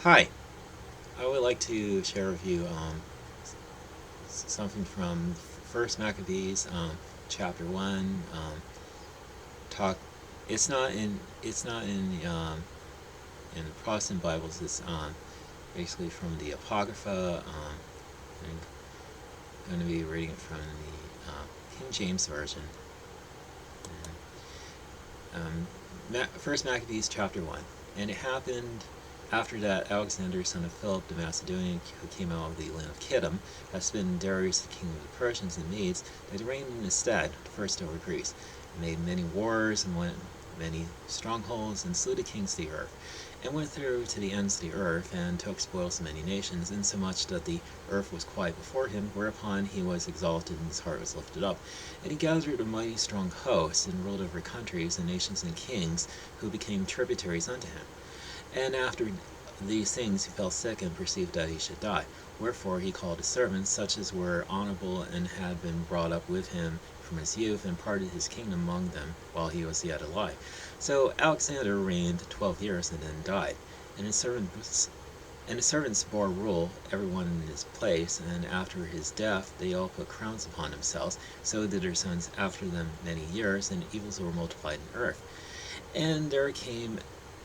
Hi, I would like to share with you something from First Maccabees, chapter one. Talk. It's not in the Protestant Bibles. It's basically from the apocrypha. I'm going to be reading it from the King James version. First Maccabees chapter 1. And it happened after that Alexander, son of Philip the Macedonian, who came out of the land of Kittim, had smitten Darius, the king of the Persians and Medes, that reigned in his stead, first over Greece, and made many wars, and went many strongholds, and slew the kings of the earth, and went through to the ends of the earth, and took spoils of many nations, insomuch that the earth was quiet before him, whereupon he was exalted, and his heart was lifted up. And he gathered a mighty strong host, and ruled over countries, and nations, and kings, who became tributaries unto him. And after these things he fell sick, and perceived that he should die. Wherefore he called his servants, such as were honorable, and had been brought up with him from his youth, and parted his kingdom among them while he was yet alive. So Alexander reigned 12 years, and then died. And his servants bore rule, every one in his place, and after his death they all put crowns upon themselves. So did their sons after them many years, and evils were multiplied in earth. And there came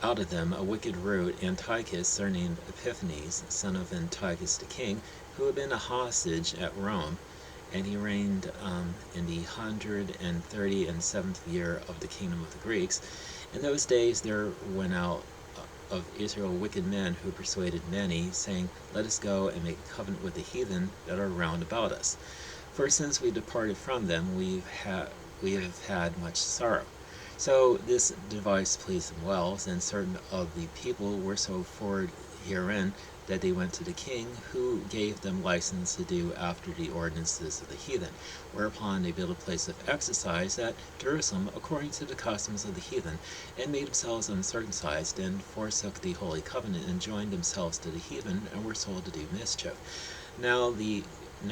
out of them a wicked root, Antiochus, surnamed Epiphanes, son of Antiochus the king, who had been a hostage at Rome, and he reigned in the 137th year of the kingdom of the Greeks. In those days there went out of Israel wicked men who persuaded many, saying, Let us go and make a covenant with the heathen that are round about us. For since we departed from them, we have had much sorrow. So this device pleased them well, and certain of the people were so forward herein that they went to the king, who gave them license to do after the ordinances of the heathen. Whereupon they built a place of exercise at Jerusalem according to the customs of the heathen, and made themselves uncircumcised, and forsook the holy covenant, and joined themselves to the heathen, and were sold to do mischief. Now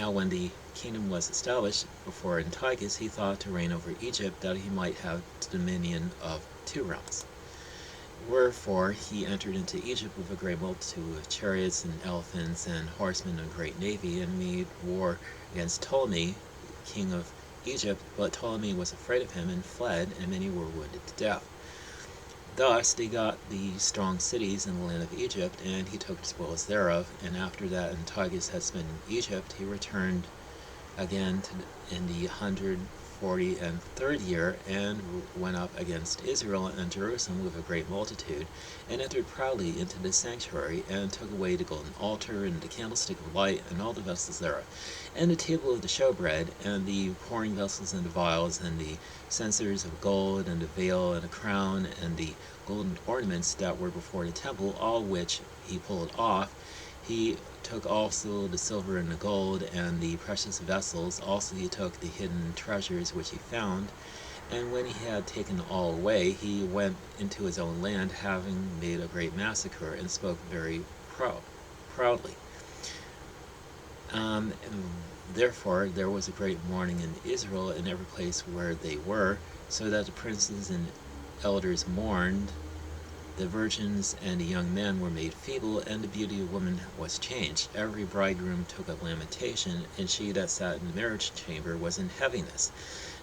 when the kingdom was established before Antiochus, he thought to reign over Egypt, that he might have the dominion of 2 realms. Wherefore he entered into Egypt with a great multitude of chariots and elephants and horsemen and a great navy, and made war against Ptolemy, king of Egypt. But Ptolemy was afraid of him, and fled, and many were wounded to death. Thus they got the strong cities in the land of Egypt, and he took the spoils thereof. And after that Antiochus had smitten Egypt, he returned again in the 143rd year, and went up against Israel and Jerusalem with a great multitude, and entered proudly into the sanctuary, and took away the golden altar, and the candlestick of light, and all the vessels thereof, and the table of the showbread, and the pouring vessels, and the vials, and the censers of gold, and the veil, and a crown, and the golden ornaments that were before the temple, all which he pulled off. He took also the silver and the gold, and the precious vessels. Also he took the hidden treasures which he found. And when he had taken all away, he went into his own land, having made a great massacre, and spoke very proudly. And therefore there was a great mourning in Israel in every place where they were, so that the princes and elders mourned. The virgins and the young men were made feeble, and the beauty of women was changed. Every bridegroom took up lamentation, and she that sat in the marriage chamber was in heaviness.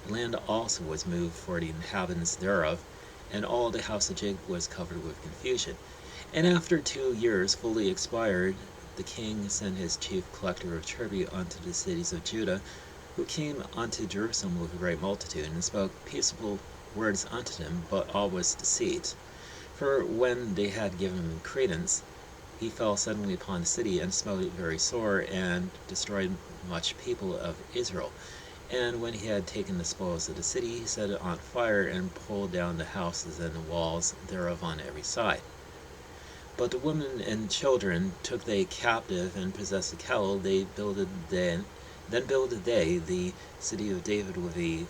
The land also was moved for the inhabitants thereof, and all the house of Jacob was covered with confusion. And after 2 years fully expired, the king sent his chief collector of tribute unto the cities of Judah, who came unto Jerusalem with a great multitude, and spoke peaceable words unto them, but all was deceit. For when they had given him credence, he fell suddenly upon the city, and smote it very sore, and destroyed much people of Israel. And when he had taken the spoils of the city, he set it on fire, and pulled down the houses and the walls thereof on every side. But the women and children took they captive, and possessed the cattle. Then builded they the city of David with a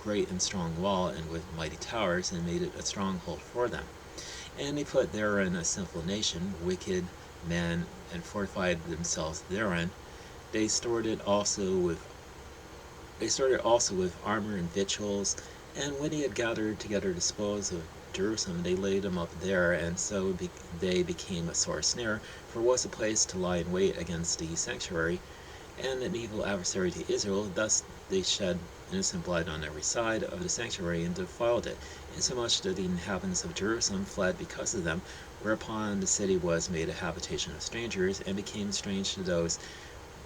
great and strong wall, and with mighty towers, and made it a stronghold for them. And they put therein a sinful nation, wicked men, and fortified themselves therein. They stored it also with armor and victuals. And when he had gathered together the spoils of Jerusalem, they laid them up there, and so they became a sore snare, for it was a place to lie in wait against the sanctuary, and an evil adversary to Israel. Thus they shed innocent blood on every side of the sanctuary, and defiled it, insomuch that the inhabitants of Jerusalem fled because of them, whereupon the city was made a habitation of strangers, and became strange to those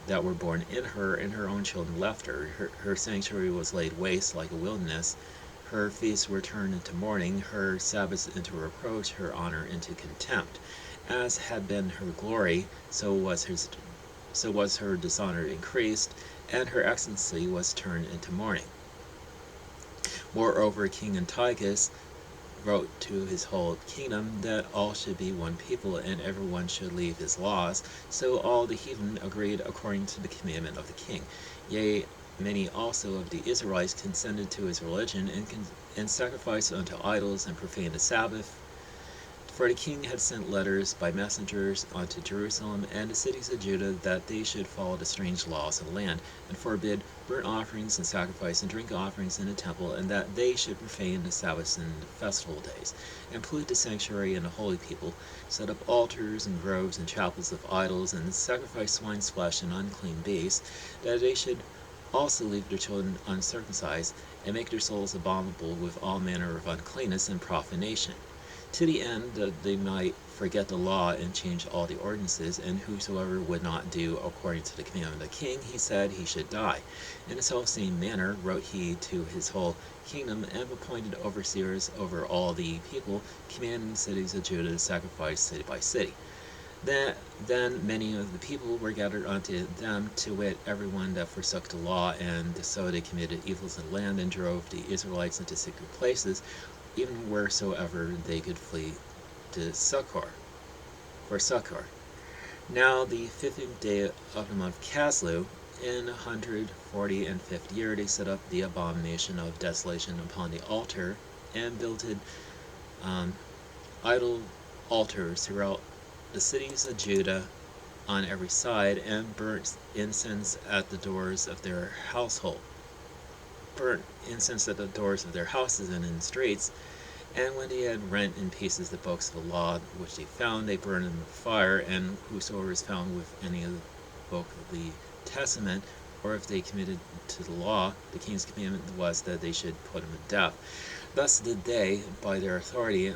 that were born in her, and her own children left her. Her sanctuary was laid waste like a wilderness. Her feasts were turned into mourning, her Sabbaths into reproach, her honor into contempt. As had been her glory, so was her dishonor increased, and her excellency was turned into mourning. Moreover, King Antiochus wrote to his whole kingdom that all should be one people, and everyone should leave his laws. So all the heathen agreed according to the commandment of the king. Yea, many also of the Israelites consented to his religion, and sacrificed unto idols, and profaned the Sabbath. For the king had sent letters by messengers unto Jerusalem and the cities of Judah, that they should follow the strange laws of the land, and forbid burnt offerings and sacrifice and drink offerings in the temple, and that they should profane the Sabbaths and the festival days, and pollute the sanctuary and the holy people, set up altars and groves and chapels of idols, and sacrifice swine's flesh and unclean beasts, that they should also leave their children uncircumcised, and make their souls abominable with all manner of uncleanness and profanation, to the end that they might forget the law and change all the ordinances. And whosoever would not do according to the commandment of the king, he said he should die. In the selfsame manner wrote he to his whole kingdom, and appointed overseers over all the people, commanding the cities of Judah to sacrifice city by city. Then many of the people were gathered unto them, to wit, everyone that forsook the law, and so they committed evils in the land, and drove the Israelites into secret places, even wheresoever they could flee to for succor. Now the 15th day of the month Caslu, in 145th year, they set up the abomination of desolation upon the altar, and builded idol altars throughout the cities of Judah on every side, and burnt incense at the doors of their household. Burnt incense at the doors of their houses and in the streets. And when they had rent in pieces the books of the law which they found, they burned them with fire. And whosoever is found with any of the book of the testament, or if they committed to the law, the king's commandment was that they should put him to death. Thus did they, by their authority,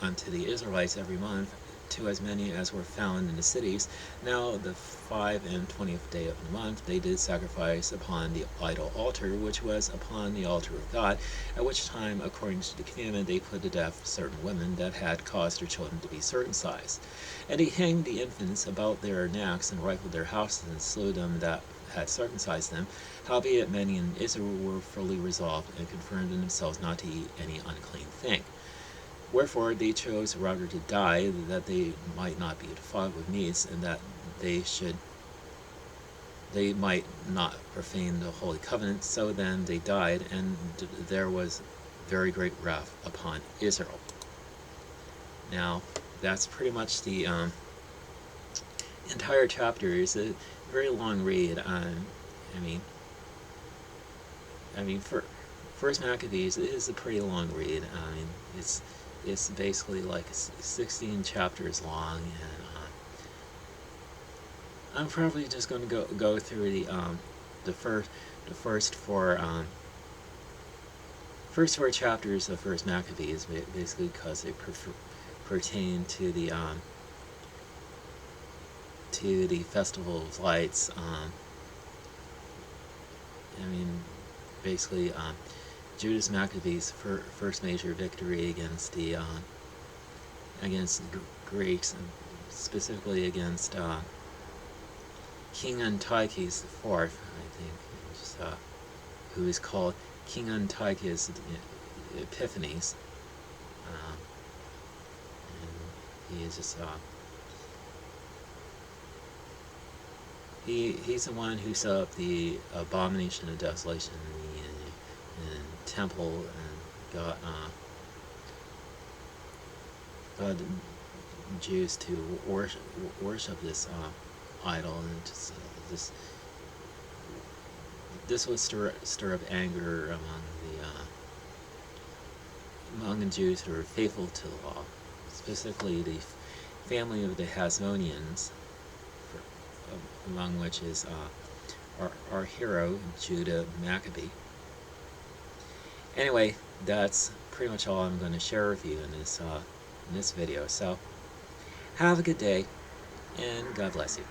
unto the Israelites every month, to as many as were found in the cities. Now the 25th day of the month they did sacrifice upon the idol altar, which was upon the altar of God, at which time, according to the commandment, they put to death certain women that had caused their children to be circumcised. And they hanged the infants about their necks, and rifled their houses, and slew them that had circumcised them. Howbeit many in Israel were fully resolved, and confirmed in themselves not to eat any unclean thing. Wherefore they chose rather to die, that they might not be defiled with meats, and that they might not profane the holy covenant. So then they died, and there was very great wrath upon Israel. Now, that's pretty much the entire chapter. It's a very long read. For First Maccabees, it is a pretty long read. It's basically like 16 chapters long, and I'm probably just going to go through the first four chapters of First Maccabees, basically because they pertain to the Festival of Lights. Basically, Judas Maccabees' first major victory against the Greeks, and specifically against King Antiochus IV, who is called King Antiochus Epiphanes. And he is just he's the one who set up the abomination of desolation in the temple, and got the Jews to worship this idol, and just this would stir up anger among the Jews who were faithful to the law, specifically the family of the Hasmoneans, among which is our hero, Judah Maccabee. Anyway, that's pretty much all I'm going to share with you in this video. So, have a good day, and God bless you.